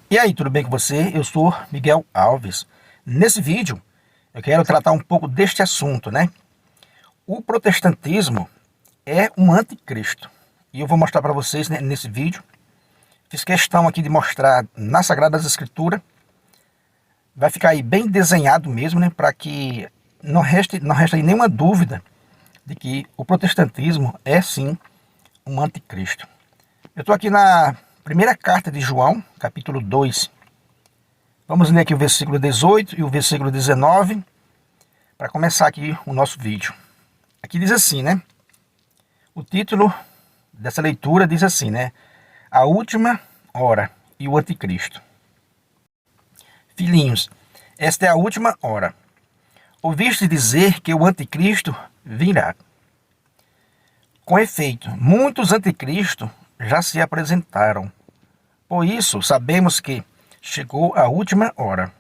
E aí, tudo bem com você? Eu sou Miguel Alves. Nesse vídeo, eu quero tratar um pouco deste assunto, né? O protestantismo é um anticristo. E eu vou mostrar para vocês, né, nesse vídeo. Fiz questão aqui de mostrar nas Sagradas Escrituras. Vai ficar aí bem desenhado mesmo, né? Para que não reste aí nenhuma dúvida de que o protestantismo é sim um anticristo. Eu estou aqui na primeira carta de João, capítulo 2. Vamos ler aqui o versículo 18 e o versículo 19, para começar aqui o nosso vídeo. Aqui diz assim, né? O título dessa leitura diz assim, né? A última hora e o anticristo. Filhinhos, esta é a última hora. Ouviste dizer que o anticristo virá. Com efeito, muitos anticristos já se apresentaram. Por isso, sabemos que chegou a última hora.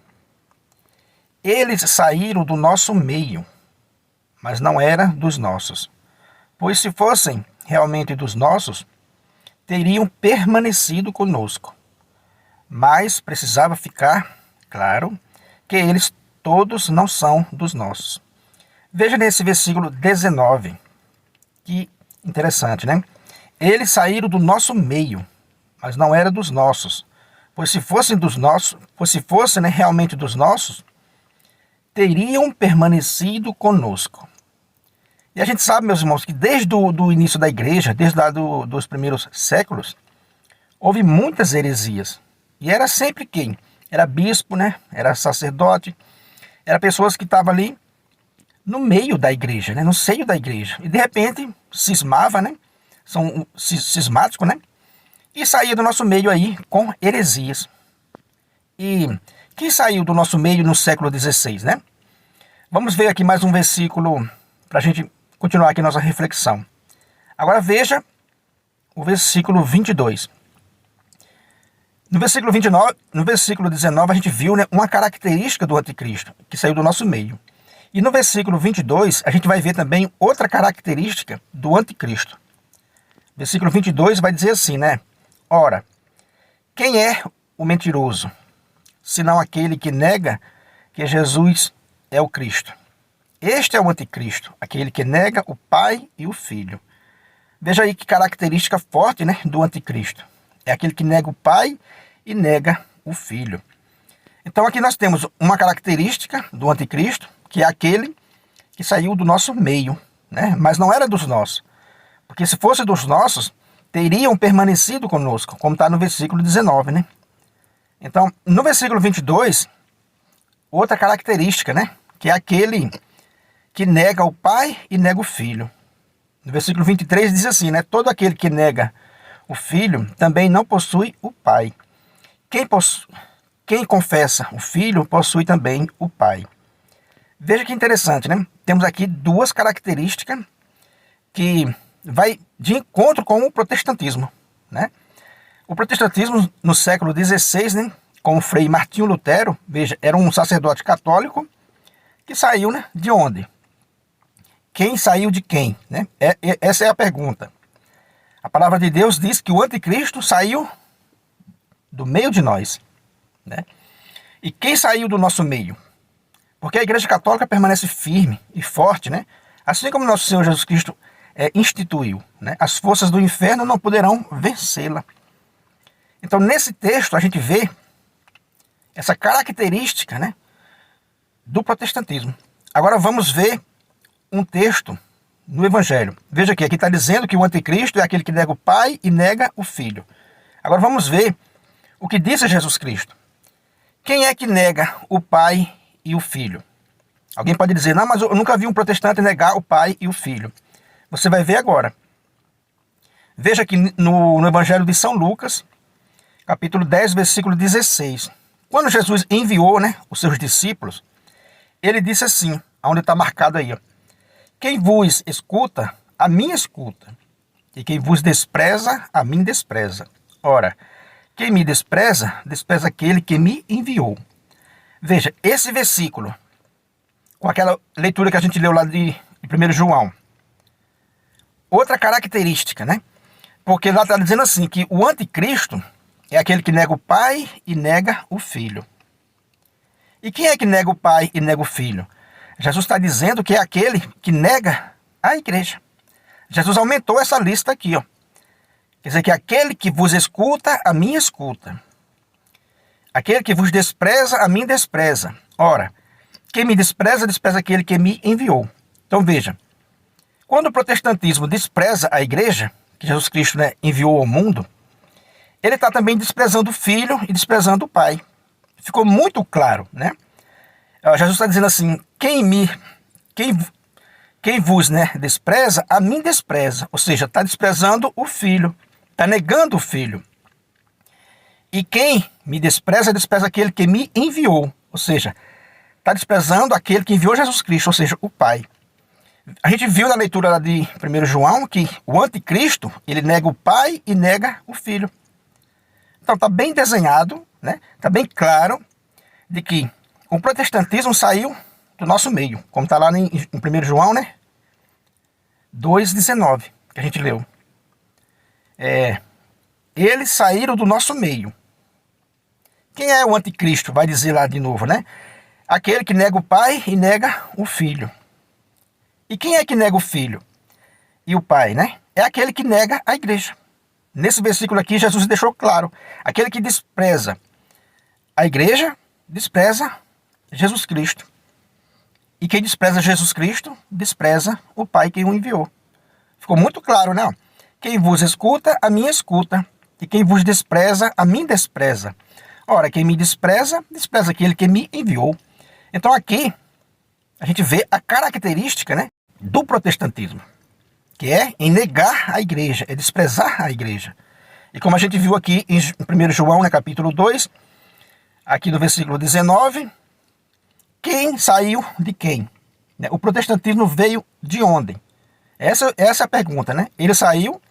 Eles saíram do nosso meio, mas não eram dos nossos. Pois se fossem realmente dos nossos, teriam permanecido conosco. Mas precisava ficar claro que eles todos não são dos nossos. Veja nesse versículo 19, que interessante, né? Eles saíram do nosso meio, mas não era dos nossos. Pois se fossem dos nossos, né, realmente dos nossos, teriam permanecido conosco. E a gente sabe, meus irmãos, que desde o início da igreja, desde lá dos primeiros séculos, houve muitas heresias. E era sempre quem? Era bispo, né? Era sacerdote, era pessoas que estavam ali no meio da igreja, né? No seio da igreja. E de repente cismava, né? São cismáticos, né? E saía do nosso meio aí com heresias. E quem saiu do nosso meio no século XVI, né? Vamos ver aqui mais um versículo para a gente continuar aqui nossa reflexão. Agora veja o versículo 22. No versículo 29, no versículo 19 a gente viu, né, uma característica do anticristo que saiu do nosso meio. E no versículo 22 a gente vai ver também outra característica do anticristo. Versículo 22 vai dizer assim, né? Ora, quem é o mentiroso, senão aquele que nega que Jesus é o Cristo? Este é o anticristo, aquele que nega o Pai e o Filho. Veja aí que característica forte, né, do anticristo. É aquele que nega o Pai e nega o Filho. Então aqui nós temos uma característica do anticristo, que é aquele que saiu do nosso meio, né, mas não era dos nossos. Porque se fosse dos nossos, teriam permanecido conosco, como está no versículo 19, né? Então, no versículo 22, outra característica, né? Que é aquele que nega o Pai e nega o Filho. No versículo 23 diz assim, né? Todo aquele que nega o Filho também não possui o Pai. Quem confessa o Filho possui também o Pai. Veja que interessante, né? Temos aqui duas características que vai de encontro com o protestantismo, né? O protestantismo no século XVI, né, com o Frei Martinho Lutero, veja, era um sacerdote católico que saiu, né, de onde? Quem saiu de quem, né? Essa é a pergunta. A palavra de Deus diz que o anticristo saiu do meio de nós, né? E quem saiu do nosso meio? Porque a Igreja Católica permanece firme e forte, né? Assim como nosso Senhor Jesus Cristo instituiu, né? As forças do inferno não poderão vencê-la. Então, nesse texto, a gente vê essa característica, né, do protestantismo. Agora vamos ver um texto no Evangelho. Veja aqui está dizendo que o anticristo é aquele que nega o Pai e nega o Filho. Agora vamos ver o que disse Jesus Cristo. Quem é que nega o Pai e o Filho? Alguém pode dizer, não, mas eu nunca vi um protestante negar o Pai e o Filho. Você vai ver agora. Veja aqui no Evangelho de São Lucas, capítulo 10, versículo 16. Quando Jesus enviou, né, os seus discípulos, ele disse assim, onde está marcado aí, ó, quem vos escuta, a mim escuta, e quem vos despreza, a mim despreza. Ora, quem me despreza, despreza aquele que me enviou. Veja, esse versículo, com aquela leitura que a gente leu lá de 1 João, outra característica, né? Porque lá está dizendo assim, que o anticristo é aquele que nega o Pai e nega o Filho. E quem é que nega o Pai e nega o Filho? Jesus está dizendo que é aquele que nega a igreja. Jesus aumentou essa lista aqui, ó. Quer dizer que aquele que vos escuta, a mim escuta. Aquele que vos despreza, a mim despreza. Ora, quem me despreza, despreza aquele que me enviou. Então veja, quando o protestantismo despreza a igreja, que Jesus Cristo, né, enviou ao mundo, ele está também desprezando o Filho e desprezando o Pai. Ficou muito claro, né? Jesus está dizendo assim, quem vos, né, despreza, a mim despreza. Ou seja, está desprezando o Filho, está negando o Filho. E quem me despreza, despreza aquele que me enviou. Ou seja, está desprezando aquele que enviou Jesus Cristo, ou seja, o Pai. A gente viu na leitura lá de 1 João que o anticristo, ele nega o Pai e nega o Filho. Então está bem desenhado, né? Está bem claro de que o protestantismo saiu do nosso meio, como está lá em 1 João, né? 2,19, que a gente leu. Eles saíram do nosso meio. Quem é o anticristo? Vai dizer lá de novo, né? Aquele que nega o Pai e nega o Filho. E quem é que nega o Filho e o Pai, né? É aquele que nega a igreja. Nesse versículo aqui, Jesus deixou claro. Aquele que despreza a igreja, despreza Jesus Cristo. E quem despreza Jesus Cristo, despreza o Pai que o enviou. Ficou muito claro, né? Quem vos escuta, a mim escuta. E quem vos despreza, a mim despreza. Ora, quem me despreza, despreza aquele que me enviou. Então aqui, a gente vê a característica, né, do protestantismo, que é em negar a igreja, é desprezar a igreja. E como a gente viu aqui em 1 João, né, capítulo 2, aqui no versículo 19, quem saiu de quem? O protestantismo veio de onde? Essa é a pergunta, né? Ele saiu,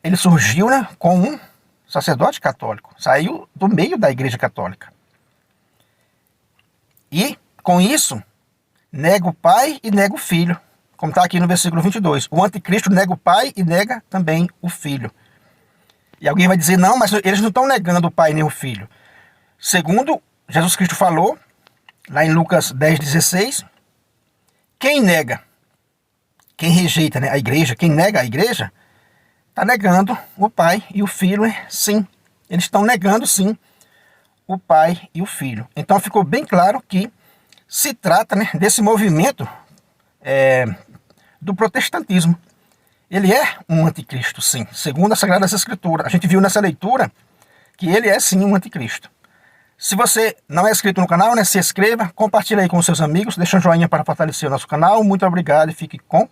ele surgiu, né, com um sacerdote católico, saiu do meio da igreja católica. E, com isso, nega o Pai e nega o Filho, como está aqui no versículo 22. O anticristo nega o Pai e nega também o Filho. E alguém vai dizer, não, mas eles não estão negando o Pai nem o Filho. Segundo Jesus Cristo falou, lá em Lucas 10,16, quem nega, quem rejeita, né, a igreja, quem nega a igreja, está negando o Pai e o Filho, sim. Eles estão negando, sim, o Pai e o Filho. Então ficou bem claro que se trata, né, desse movimento do protestantismo. Ele é um anticristo, sim, segundo as Sagradas Escrituras. A gente viu nessa leitura que ele é, sim, um anticristo. Se você não é inscrito no canal, né, se inscreva, compartilhe aí com os seus amigos, deixa um joinha para fortalecer o nosso canal. Muito obrigado e fique com